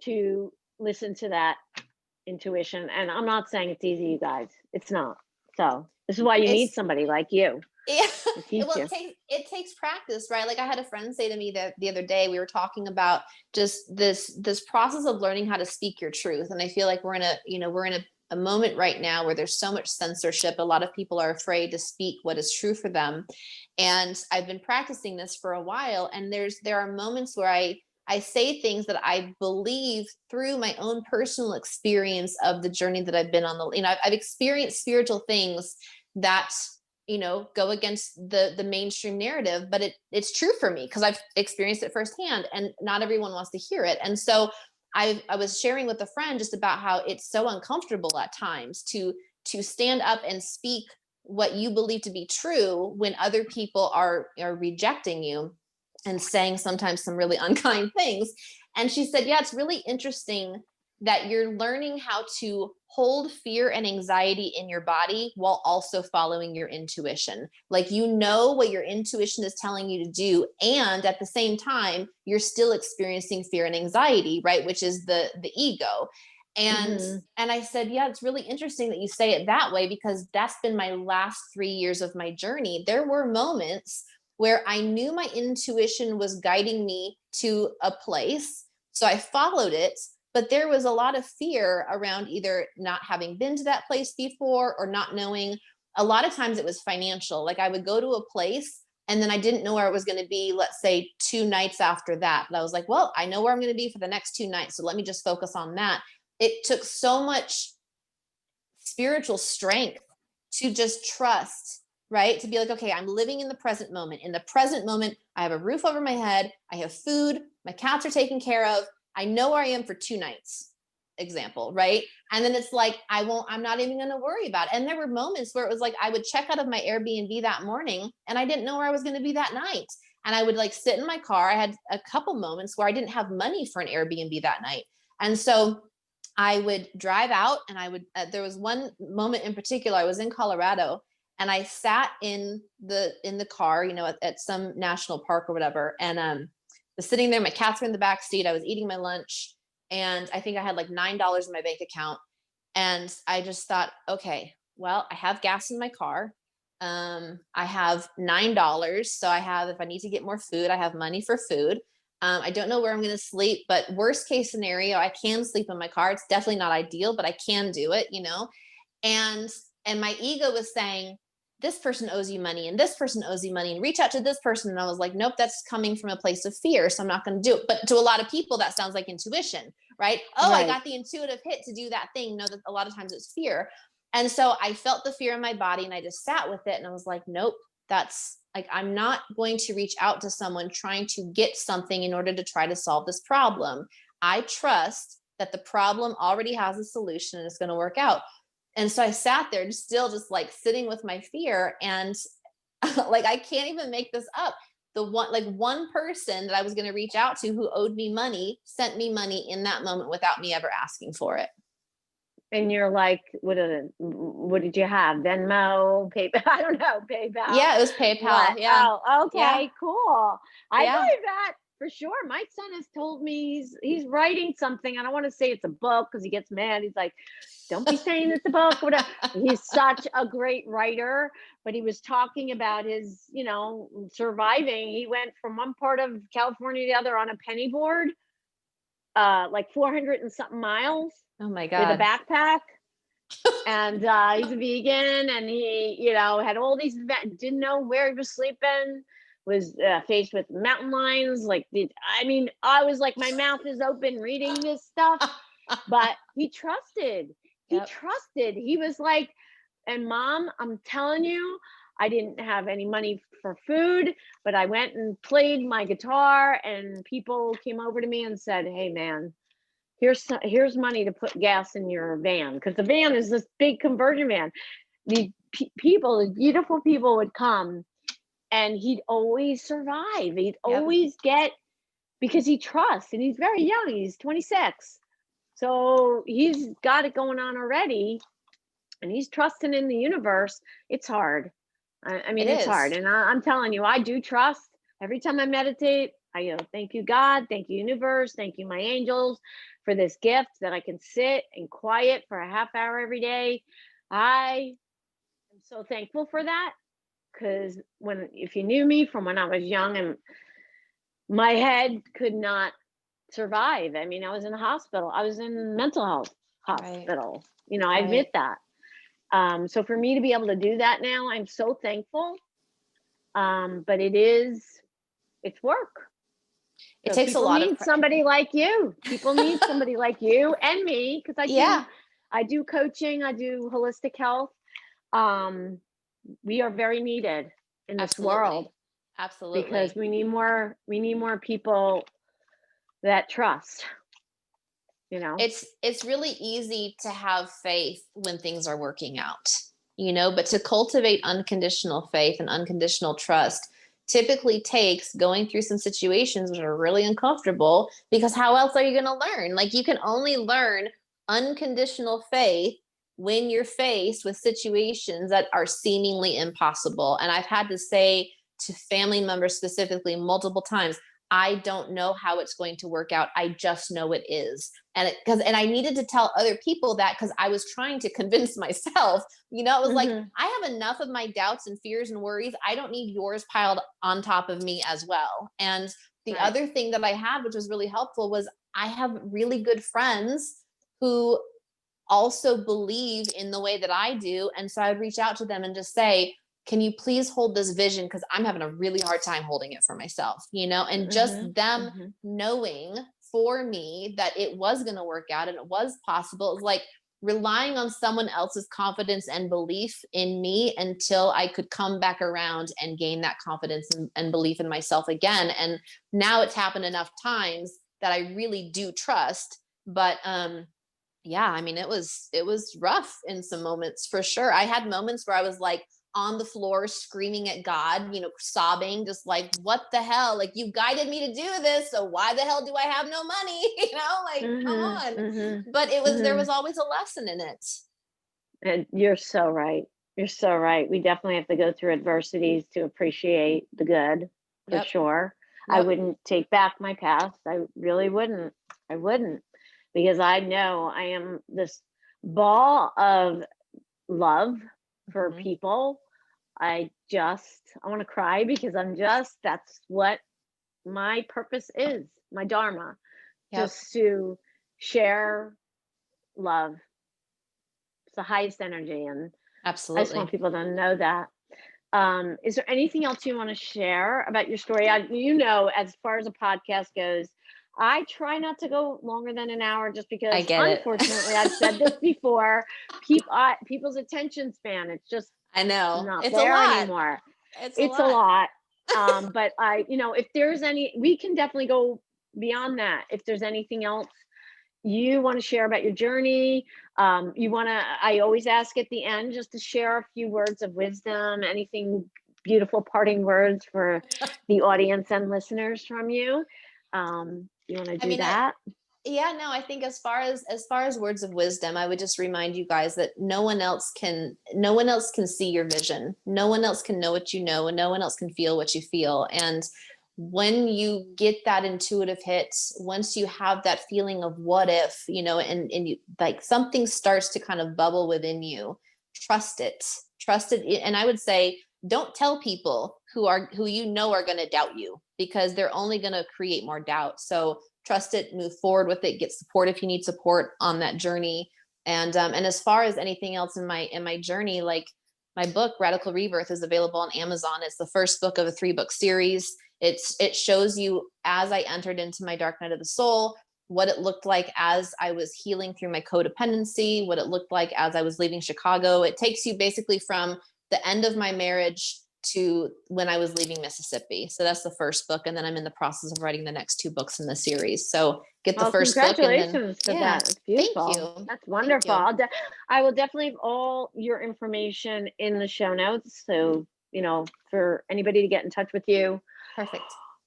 to listen to that intuition. And I'm not saying it's easy, you guys. It's not. So this is why you need It's somebody like you yeah. to teach Well, you. it takes practice, right? Like I had a friend say to me that the other day, we were talking about just this process of learning how to speak your truth. And I feel like we're in a moment right now where there's so much censorship. A lot of people are afraid to speak what is true for them. And I've been practicing this for a while. And there are moments where I say things that I believe through my own personal experience of the journey that I've been on. I've experienced spiritual things that go against the mainstream narrative, but it's true for me because I've experienced it firsthand, and not everyone wants to hear it. And so I was sharing with a friend just about how it's so uncomfortable at times to stand up and speak what you believe to be true when other people are rejecting you and saying sometimes some really unkind things. And she said, yeah, it's really interesting that you're learning how to hold fear and anxiety in your body while also following your intuition. Like, what your intuition is telling you to do. And at the same time, you're still experiencing fear and anxiety, right? Which is the ego. And I said, yeah, it's really interesting that you say it that way, because that's been my last 3 years of my journey. There were moments where I knew my intuition was guiding me to a place. So I followed it. But there was a lot of fear around either not having been to that place before or not knowing. A lot of times it was financial. Like I would go to a place and then I didn't know where it was going to be, let's say 2 nights after that. But I was like, well, I know where I'm going to be for the next 2 nights. So let me just focus on that. It took so much spiritual strength to just trust, right? To be like, okay, I'm living in the present moment. In the present moment, I have a roof over my head. I have food. My cats are taken care of. I know where I am for 2 nights, example, right? And then it's like, I'm not even going to worry about it. And there were moments where it was like, I would check out of my Airbnb that morning and I didn't know where I was going to be that night. And I would like sit in my car. I had a couple moments where I didn't have money for an Airbnb that night. And so I would drive out and there was one moment in particular, I was in Colorado and I sat in the car, at some national park or whatever. And, was sitting there, my cats were in the back seat. I was eating my lunch and I think I had like $9 in my bank account. And I just thought, okay, well, I have gas in my car. I have $9. So if I need to get more food, I have money for food. I don't know where I'm going to sleep, but worst case scenario, I can sleep in my car. It's definitely not ideal, but I can do it, and my ego was saying, this person owes you money and this person owes you money and reach out to this person. And I was like, nope, that's coming from a place of fear. So I'm not going to do it. But to a lot of people, that sounds like intuition, right? Oh, right. I got the intuitive hit to do that thing. No, that a lot of times it's fear. And so I felt the fear in my body and I just sat with it. And I was like, nope, that's like, I'm not going to reach out to someone trying to get something in order to try to solve this problem. I trust that the problem already has a solution and it's going to work out. And so I sat there just like sitting with my fear, and like, I can't even make this up. One person that I was going to reach out to who owed me money sent me money in that moment without me ever asking for it. And you're like, what did you have? Venmo, PayPal? I don't know, PayPal. Yeah, it was PayPal. What? Yeah. Oh, okay, yeah. Cool. I believe that. For sure. My son has told me he's writing something. I don't want to say it's a book because he gets mad. He's like, don't be saying it's a book, whatever. He's such a great writer, but he was talking about his, surviving. He went from one part of California to the other on a penny board, like 400 and something miles. Oh my God. With a backpack. And he's a vegan, and he, had all these, didn't know where he was sleeping, was faced with mountain lions. Like, I mean, I was like, my mouth is open reading this stuff, but he trusted. He Yep. trusted. He was like, and mom, I'm telling you, I didn't have any money for food, but I went and played my guitar, and people came over to me and said, "Hey, man, here's money to put gas in your van," because the van is this big conversion van. The people, the beautiful people, would come, and he'd always survive. He'd Yep. always get, because he trusts, and he's very young. He's 26, so he's got it going on already, and he's trusting in the universe. It's hard. I It mean, it's hard, is. and I'm telling you, I do trust. Every time I meditate, I go, "Thank you, God. Thank you, universe. Thank you, my angels, for this gift that I can sit and quiet for a half hour every day." I am so thankful for that, because if you knew me from when I was young, and my head could not survive. I mean, I was in a hospital. I was in mental health Right. hospital. I Right. admit that. So for me to be able to do that now, I'm so thankful. But it's work. It So takes a people lot of need somebody like you. People need somebody like you and me, because yeah, I do coaching, I do holistic health. Um, we are very needed in this world, absolutely. because Absolutely. we need more people that trust, you know. It's really easy to have faith when things are working out, but to cultivate unconditional faith and unconditional trust typically takes going through some situations that are really uncomfortable, because how else are you going to learn? Like, you can only learn unconditional faith when you're faced with situations that are seemingly impossible. And I've had to say to family members specifically multiple times, I don't know how it's going to work out. I just know it is. And I needed to tell other people that, because I was trying to convince myself, it was like, Hmm. I have enough of my doubts and fears and worries. I don't need yours piled on top of me as well. And the Right. other thing that I had, which was really helpful, was I have really good friends who also believe in the way that I do. And so I'd reach out to them and just say, can you please hold this vision? Because I'm having a really hard time holding it for myself, and just Hmm. them Hmm. knowing for me that it was going to work out and it was possible. It's like relying on someone else's confidence and belief in me until I could come back around and gain that confidence and belief in myself again. And now it's happened enough times that I really do trust. But yeah, I mean, it was rough in some moments for sure. I had moments where I was like on the floor screaming at God, sobbing, just like, what the hell? Like, you guided me to do this, so why the hell do I have no money? Like, come Hmm. on. Hmm. But there Hmm. was always a lesson in it. And you're so right. You're so right. We definitely have to go through adversities to appreciate the good, for Yep. sure. I Yep. wouldn't take back my past. I really wouldn't. I wouldn't, because I know I am this ball of love for Mhm. people. I want to cry, because that's what my purpose is, my dharma, Yep. just to share love. It's the highest energy, and I just want Absolutely. people to know that. Is there anything else you want to share about your story? As far as a podcast goes, I try not to go longer than an hour, just I because, get it. unfortunately, I've said this before, people's attention span, it's just I know. not It's a there lot. anymore. It's a It's a lot. lot. But if there's we can definitely go beyond that. If there's anything else you want to share about your journey, I always ask at the end just to share a few words of wisdom, anything beautiful parting words for the audience and listeners from you. You want to I do mean, that? yeah, no, I think as far as words of wisdom, I would just remind you guys that no one else can see your vision. No one else can know what you know, and no one else can feel what you feel. And when you get that intuitive hit, once you have that feeling of what if, and you, like, something starts to kind of bubble within you, trust it. Trust it. And I would say, don't tell people who are going to doubt you, because they're only going to create more doubt. So trust it, move forward with it, get support if you need support on that journey. And as far as anything else in my journey, like, my book, Radical Rebirth, is available on Amazon. It's the first book of a 3-book series. It shows you, as I entered into my dark night of the soul, what it looked like as I was healing through my codependency, what it looked like as I was leaving Chicago. It takes you basically from the end of my marriage to when I was leaving Mississippi. So that's the first book. And then I'm in the process of writing the next 2 books in the series. So get the first book. Congratulations to that. It's beautiful. Thank you. That's wonderful. I will definitely have all your information in the show notes. So, for anybody to get in touch with you. Perfect.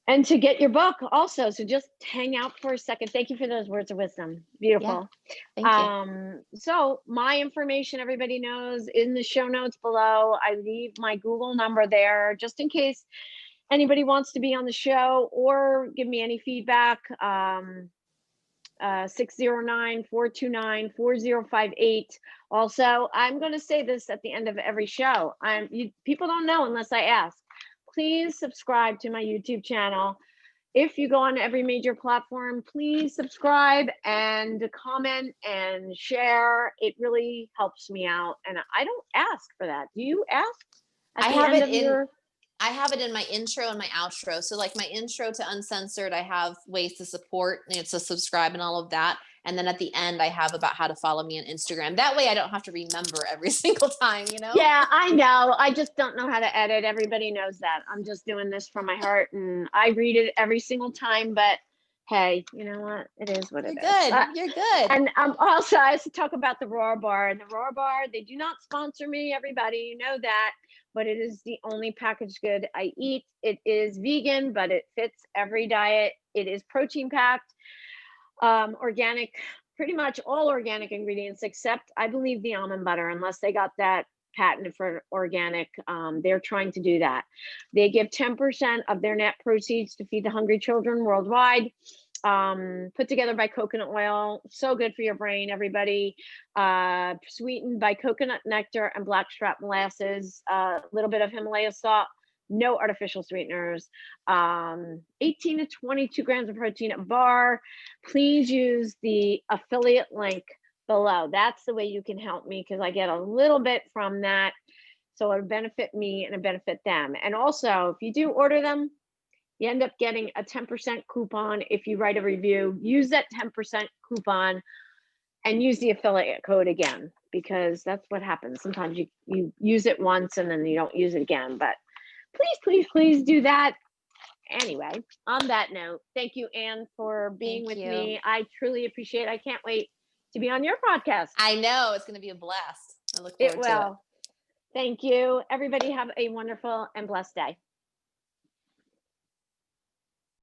And to get your book also. So just hang out for a second. Thank you for those words of wisdom. Beautiful. Yeah, thank you. So my information, everybody knows, in the show notes below. I leave my Google number there just in case anybody wants to be on the show or give me any feedback. 609-429-4058. Also, I'm going to say this at the end of every show. People don't know unless I ask. Please subscribe to my YouTube channel. If you go on every major platform, please subscribe and comment and share. It really helps me out. And I don't ask for that. Do you ask? I have it in my intro and my outro. So like my intro to Uncensored, I have ways to support, and it's to subscribe and all of that. And then at the end, I have about how to follow me on Instagram. That way I don't have to remember every single time, Yeah, I know. I just don't know how to edit. Everybody knows that. I'm just doing this from my heart, and I read it every single time, but hey, you know what? It is what it is. You're good. And also, I have to talk about the Rawr bar. And the Rawr bar, they do not sponsor me, everybody. You know that. But it is the only packaged good I eat. It is vegan, but it fits every diet. It is protein packed, organic, pretty much all organic ingredients, except I believe the almond butter, unless they got that patented for organic. They're trying to do that. They give 10% of their net proceeds to feed the hungry children worldwide. Put together by coconut oil, so good for your brain, everybody. Sweetened by coconut nectar and blackstrap molasses, a little bit of Himalaya salt, no artificial sweeteners, 18 to 22 grams of protein a bar. Please use the affiliate link below. That's the way you can help me, because I get a little bit from that. So it'll benefit me and it'll benefit them. And also, if you do order them, you end up getting a 10% coupon if you write a review. Use that 10% coupon and use the affiliate code again, because that's what happens. Sometimes you use it once and then you don't use it again. But please do that. Anyway, on that note, thank you, Anne, for being with me. I truly appreciate it. I can't wait to be on your podcast. I know, it's going to be a blast. I look forward to it. Thank you. Everybody have a wonderful and blessed day.